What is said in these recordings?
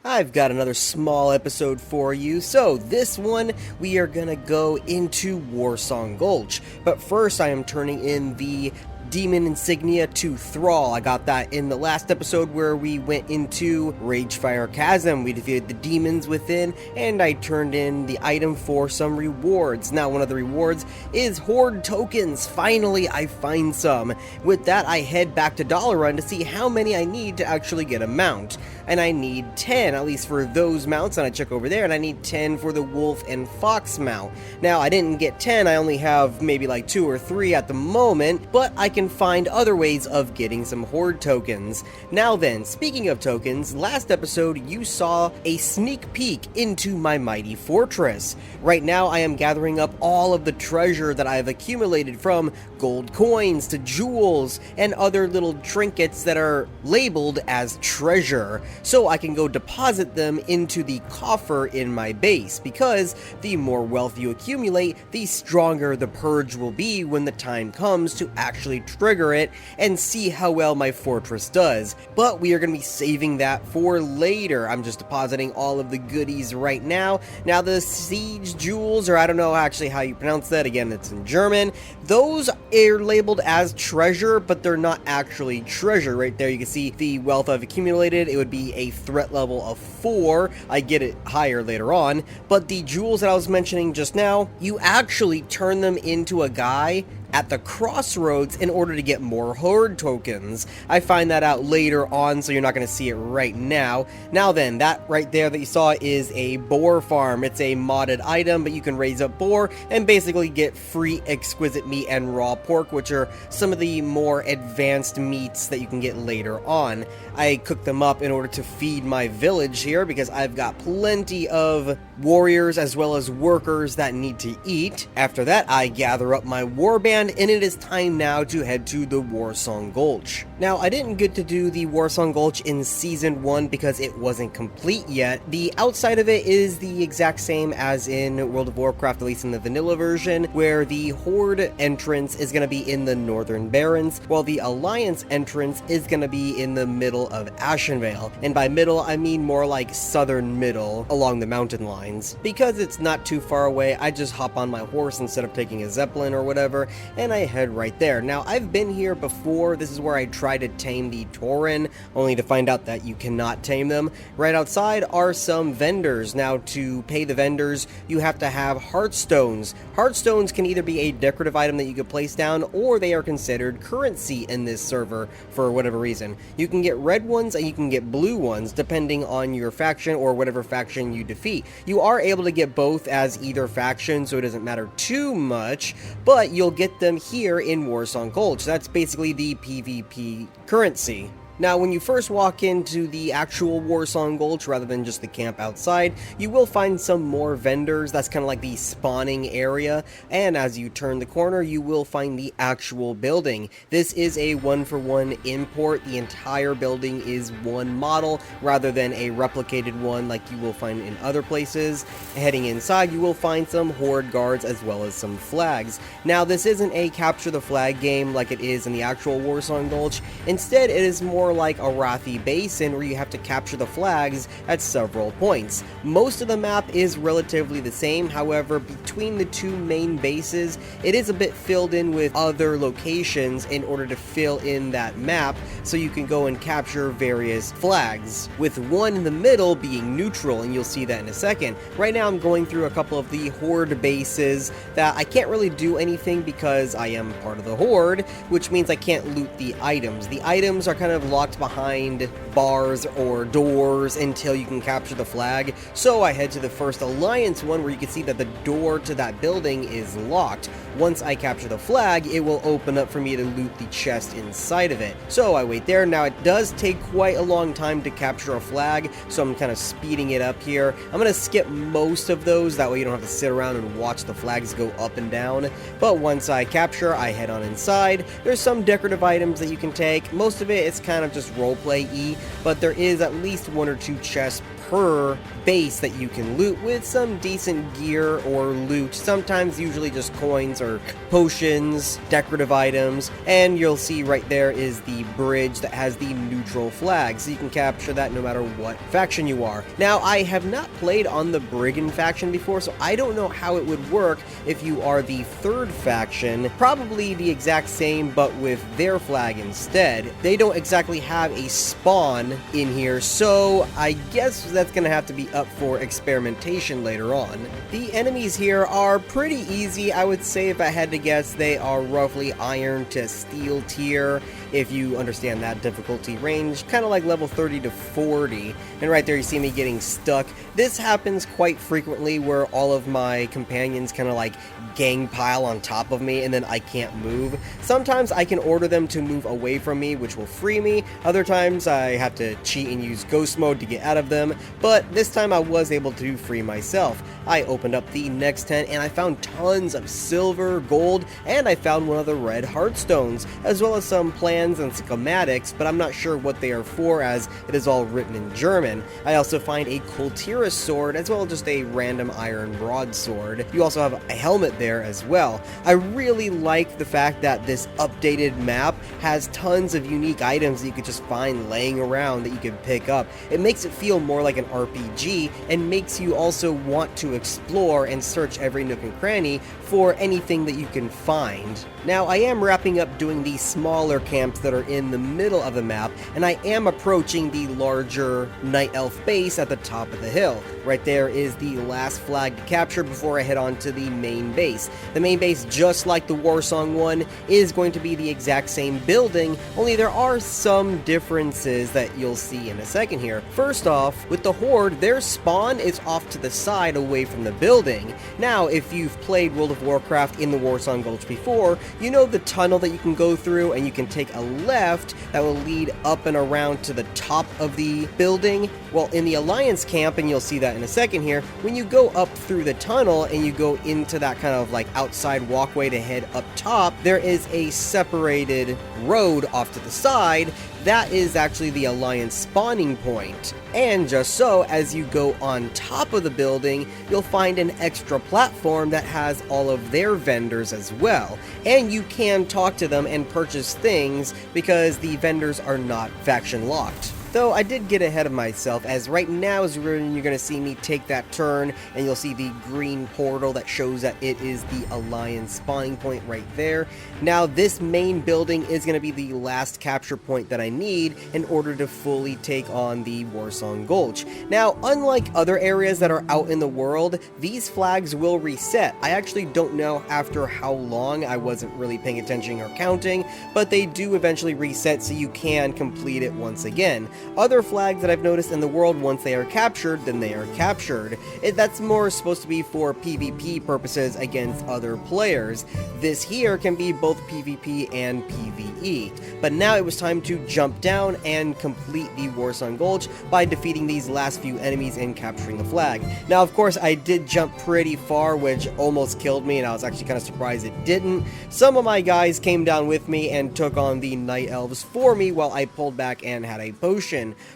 I've got another small episode for you. So this one, we are gonna go into Warsong Gulch. But first, I am turning in the demon insignia to Thrall. I got that in the last episode where we went into Ragefire Chasm. We defeated the demons within, and I turned in the item for some rewards. Now, one of the rewards is Horde tokens. Finally, I find some. With that, I head back to Dollar Run to see how many I need to actually get a mount. And I need 10, at least for those mounts, and I check over there, and I need 10 for the wolf and fox mount. Now, I didn't get 10, I only have maybe like 2 or 3 at the moment, but I can find other ways of getting some Horde tokens. Now then, speaking of tokens, last episode you saw a sneak peek into my mighty fortress. Right now I am gathering up all of the treasure that I've accumulated, from gold coins to jewels and other little trinkets that are labeled as treasure, so I can go deposit them into the coffer in my base, because the more wealth you accumulate, the stronger the purge will be when the time comes to actually trigger it and see how well my fortress does. But we are going to be saving that for later. I'm just depositing all of the goodies right now. Now the siege jewels, or I don't know actually how you pronounce that, again it's in German, those are labeled as treasure, but they're not actually treasure. Right there you can see the wealth I've accumulated. It would be a threat level of 4. I get it higher later on, but the jewels that I was mentioning just now, you actually turn them into a guy at the crossroads in order to get more Horde tokens. I find that out later on, so you're not going to see it right now. Now then, that right there that you saw is a boar farm. It's a modded item, but you can raise up boar and basically get free exquisite meat and raw pork, which are some of the more advanced meats that you can get later on. I cook them up in order to feed my village here, because I've got plenty of warriors as well as workers that need to eat. After that, I gather up my warband, and it is time now to head to the Warsong Gulch. Now, I didn't get to do the Warsong Gulch in Season 1 because it wasn't complete yet. The outside of it is the exact same as in World of Warcraft, at least in the vanilla version, where the Horde entrance is going to be in the Northern Barrens, while the Alliance entrance is going to be in the middle of Ashenvale. And by middle, I mean more like southern middle along the mountain lines. Because it's not too far away, I just hop on my horse instead of taking a Zeppelin or whatever, and I head right there. Now, I've been here before. This is where I tried to tame the Tauren, only to find out that you cannot tame them. Right outside are some vendors. Now, to pay the vendors, you have to have heartstones. Heartstones can either be a decorative item that you could place down, or they are considered currency in this server for whatever reason. You can get red ones and you can get blue ones, depending on your faction or whatever faction you defeat. You are able to get both as either faction, so it doesn't matter too much, but you'll get them here in Warsong Gulch. That's basically the PvP currency. Now, when you first walk into the actual Warsong Gulch, rather than just the camp outside, you will find some more vendors. That's kind of like the spawning area, and as you turn the corner, you will find the actual building. This is a one-for-one import. The entire building is one model, rather than a replicated one like you will find in other places. Heading inside, you will find some Horde guards as well as some flags. Now, this isn't a capture the flag game like it is in the actual Warsong Gulch. Instead, it is more like a Rathi Basin, where you have to capture the flags at several points. Most of the map is relatively the same. However, between the two main bases, it is a bit filled in with other locations in order to fill in that map, so you can go and capture various flags, with one in the middle being neutral, and you'll see that in a second. Right now I'm going through a couple of the Horde bases that I can't really do anything because I am part of the Horde, which means I can't loot the items. The items are kind of locked behind bars or doors until you can capture the flag. So I head to the first Alliance one, where you can see that the door to that building is locked. Once I capture the flag, it will open up for me to loot the chest inside of it. So I wait there. Now, it does take quite a long time to capture a flag, so I'm kind of speeding it up here. I'm going to skip most of those, that way you don't have to sit around and watch the flags go up and down. But once I capture, I head on inside. There's some decorative items that you can take. Most of it is kind of just roleplay-y, but there is at least 1 or 2 chests per base that you can loot with some decent gear or loot, sometimes usually just coins or potions, decorative items, and you'll see right there is the bridge that has the neutral flag, so you can capture that no matter what faction you are. Now, I have not played on the Brigand faction before, so I don't know how it would work if you are the 3rd faction. Probably the exact same, but with their flag instead. They don't exactly have a spawn in here, so I guess that's gonna have to be up for experimentation later on. The enemies here are pretty easy. I would say, if I had to guess, they are roughly iron to steel tier, if you understand that difficulty range, kind of like level 30 to 40. And right there you see me getting stuck. This happens quite frequently where all of my companions kind of like gang pile on top of me and then I can't move. Sometimes I can order them to move away from me, which will free me. Other times I have to cheat and use ghost mode to get out of them, but this time I was able to free myself. I opened up the next tent and I found tons of silver, gold, and I found one of the red heartstones, as well as some plans and schematics, but I'm not sure what they are for as it is all written in German. I also find a Kultira sword, as well as just a random iron broadsword. You also have a helmet there as well. I really like the fact that this updated map has tons of unique items that you could just find laying around that you can pick up. It makes it feel more like an RPG and makes you also want to explore and search every nook and cranny for anything that you can find. Now, I am wrapping up doing the smaller camps that are in the middle of the map, and I am approaching the larger Night Elf base at the top of the hill. Right there is the last flag to capture before I head on to the main base. The main base, just like the Warsong one, is going to be the exact same building, only there are some differences that you'll see in a second here. First off, with the Horde, their spawn is off to the side away from the building. Now, if you've played World of Warcraft in the Warsong Gulch before, you know the tunnel that you can go through and you can take a left that will lead up and around to the top of the building. Well, in the Alliance camp, and you'll see that in a second here, when you go up through the tunnel and you go into that kind of like outside walkway to head up top, there is a separated road off to the side. That is actually the Alliance spawning point. And just so, as you go on top of the building, you'll find an extra platform that has all of their vendors as well. And you can talk to them and purchase things because the vendors are not faction locked. Though I did get ahead of myself, as right now is when you're going to see me take that turn, and you'll see the green portal that shows that it is the Alliance spawning point right there. Now, this main building is going to be the last capture point that I need in order to fully take on the Warsong Gulch. Now, unlike other areas that are out in the world, these flags will reset. I actually don't know after how long. I wasn't really paying attention or counting, but they do eventually reset so you can complete it once again. Other flags that I've noticed in the world, once they are captured, then they are captured. That's more supposed to be for PvP purposes against other players. This here can be both PvP and PvE. But now it was time to jump down and complete the Warsong Gulch by defeating these last few enemies and capturing the flag. Now, of course, I did jump pretty far, which almost killed me, and I was actually kind of surprised it didn't. Some of my guys came down with me and took on the Night Elves for me while I pulled back and had a potion.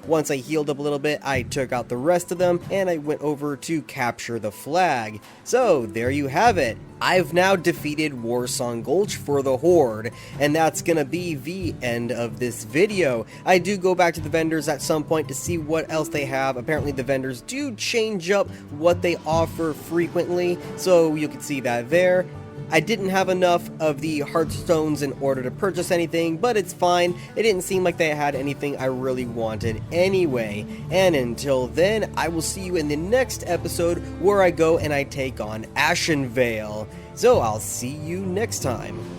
Once I healed up a little bit, I took out the rest of them and I went over to capture the flag. So there you have it. I've now defeated Warsong Gulch for the Horde, and that's gonna be the end of this video. I do go back to the vendors at some point to see what else they have. Apparently the vendors do change up what they offer frequently, so you can see that there. I didn't have enough of the Heartstones in order to purchase anything, but it's fine. It didn't seem like they had anything I really wanted anyway. And until then, I will see you in the next episode where I go and I take on Ashenvale. So I'll see you next time.